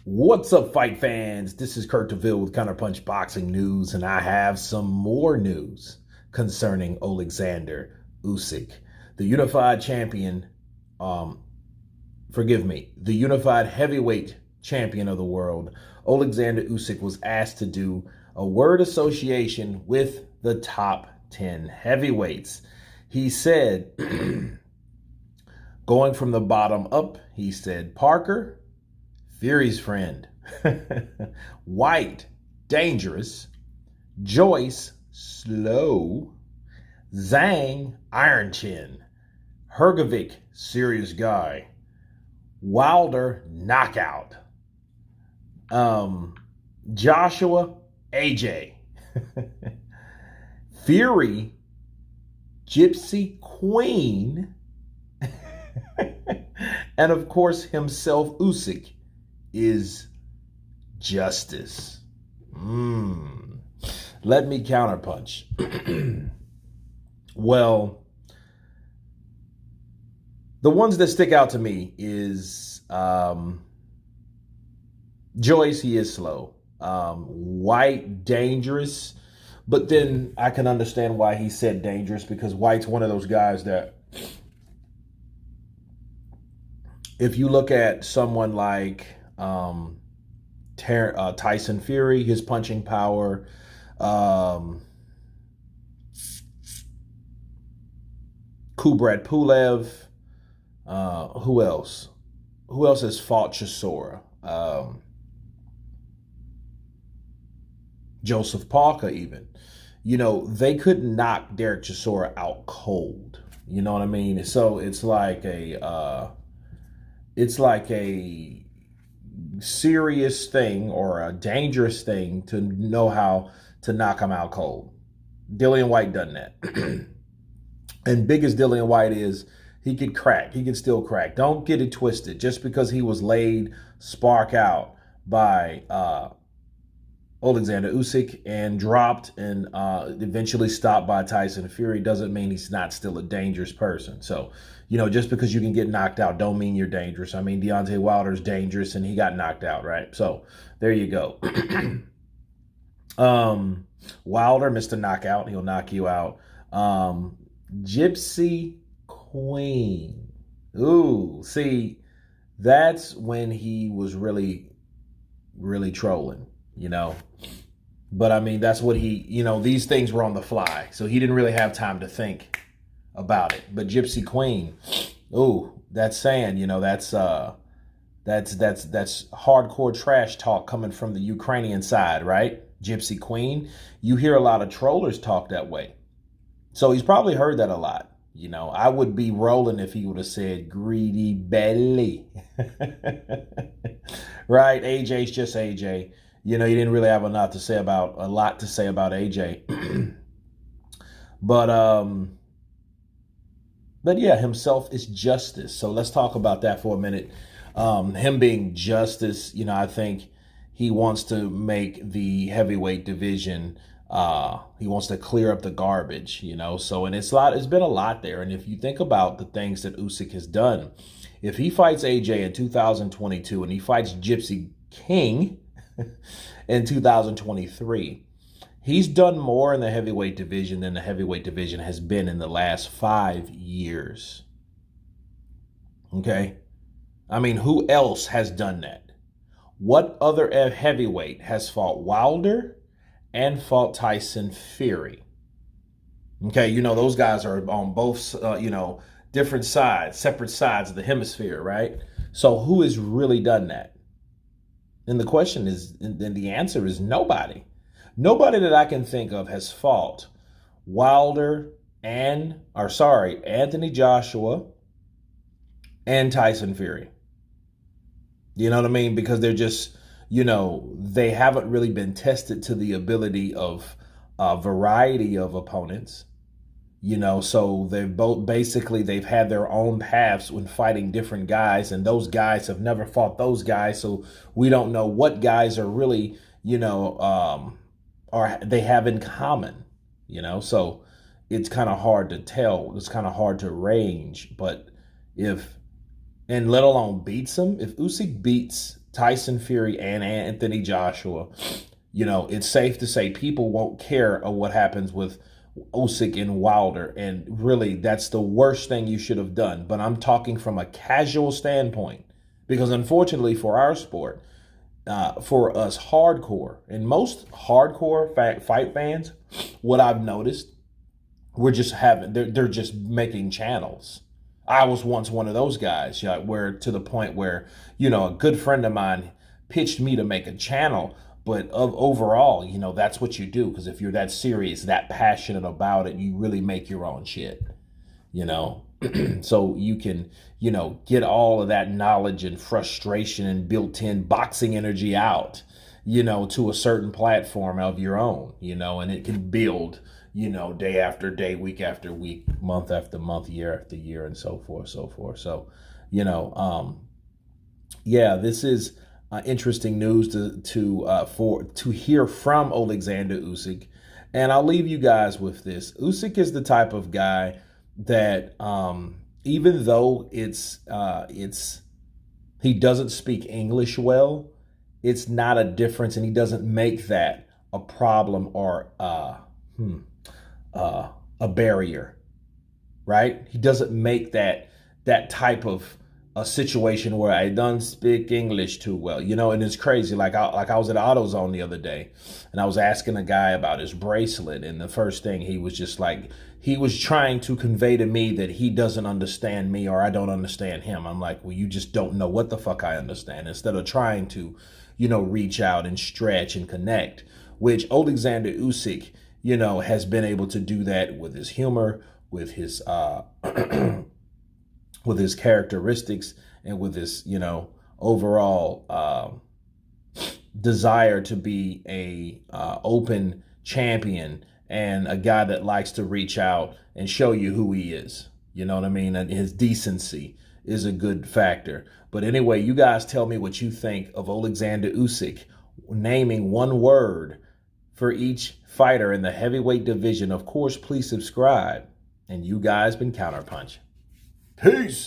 What's up, fight fans? This is Kurt DeVille with Counterpunch Boxing News, and I have some more news concerning Oleksandr Usyk, the unified champion. The unified heavyweight champion of the world. Oleksandr Usyk was asked to do a word association with the top 10 heavyweights. He said, going from the bottom up, he said, Parker, Fury's friend. White, dangerous. Joyce, slow. Zhang, iron chin. Hrgovic, serious guy. Wilder, knockout. Joshua, AJ. Fury, Gypsy Queen. And of course himself, Usyk, is justice. Let me counterpunch. Well, the ones that stick out to me is Joyce, he is slow. White, dangerous. But then I can understand why he said dangerous, because White's one of those guys that, if you look at someone like Tyson Fury, his punching power, Kubrat Pulev, who else? Who else has fought Chisora? Joseph Parker, even. You know, they couldn't knock Derek Chisora out cold. You know what I mean? So it's like a serious thing or a dangerous thing to know how to knock him out cold. Dillian White done that. And big as Dillian White is, he could crack. He could still crack. Don't get it twisted. Just because he was laid spark out by Oleksandr Usyk and dropped and eventually stopped by Tyson Fury doesn't mean he's not still a dangerous person. So, you know, just because you can get knocked out don't mean you're dangerous. I mean, Deontay Wilder's dangerous and he got knocked out, right? So there you go. Wilder, Mr. Knockout, he'll knock you out. Gypsy Queen. Ooh, see, that's when he was really trolling, you know. But I mean, that's what he, you know, these things were on the fly, so he didn't really have time to think about it. But Gypsy Queen, ooh, that's saying, you know, that's hardcore trash talk coming from the Ukrainian side, right? Gypsy Queen. You hear a lot of trollers talk that way. So he's probably heard that a lot. You know, I would be rolling if he would have said greedy belly. Right? AJ's just AJ. You know, he didn't really have a lot to say about AJ. But yeah, himself is justice. So let's talk about that for a minute. Him being justice, you know, I think he wants to make the heavyweight division, he wants to clear up the garbage, you know. So, and it's been a lot there. And if you think about the things that Usyk has done, if he fights AJ in 2022 and he fights Gypsy King in 2023, he's done more in the heavyweight division than the heavyweight division has been in the last 5 years. Okay? I mean, who else has done that? What other heavyweight has fought Wilder and fought Tyson Fury? Okay, you know, those guys are on both, you know, different sides, separate sides of the hemisphere, right? So who has really done that? And the question is, and the answer is nobody. Nobody that I can think of has fought Wilder Anthony Joshua and Tyson Fury. You know what I mean? Because they're just, you know, they haven't really been tested to the ability of a variety of opponents. You know, so they've had their own paths when fighting different guys, and those guys have never fought those guys. So we don't know what guys are really, you know, or they have in common, you know. So it's kind of hard to tell. It's kind of hard to range. But and let alone beats him, if Usyk beats Tyson Fury and Anthony Joshua, you know, it's safe to say people won't care of what happens with Usyk and Wilder. And really, that's the worst thing you should have done. But I'm talking from a casual standpoint, because unfortunately for our sport, for us hardcore and most hardcore fight fans, what I've noticed, we're just having, they're just making channels. I was once one of those guys, you know, where to the point where, you know, a good friend of mine pitched me to make a channel. But overall, you know, that's what you do. Because if you're that serious, that passionate about it, you really make your own shit, you know. So you can, you know, get all of that knowledge and frustration and built-in boxing energy out, you know, to a certain platform of your own, you know, and it can build, you know, day after day, week after week, month after month, year after year, and so forth, so forth. So, you know, yeah, this is interesting news to hear from Oleksandr Usyk, and I'll leave you guys with this. Usyk is the type of guy that, even though he doesn't speak English well, it's not a difference, and he doesn't make that a problem or a barrier, right? He doesn't make that type of a situation where I don't speak English too well, you know. And it's crazy. Like I was at AutoZone the other day, and I was asking a guy about his bracelet, and the first thing he was just like, he was trying to convey to me that he doesn't understand me or I don't understand him. I'm like, well, you just don't know what the fuck I understand. Instead of trying to, you know, reach out and stretch and connect, which Oleksandr Usyk, you know, has been able to do that with his humor, with his with his characteristics, and with his, you know, overall desire to be a open champion and a guy that likes to reach out and show you who he is. You know what I mean? And his decency is a good factor. But anyway, you guys tell me what you think of Oleksandr Usyk naming one word for each fighter in the heavyweight division. Of course, please subscribe. And you guys been Counterpunch. Peace.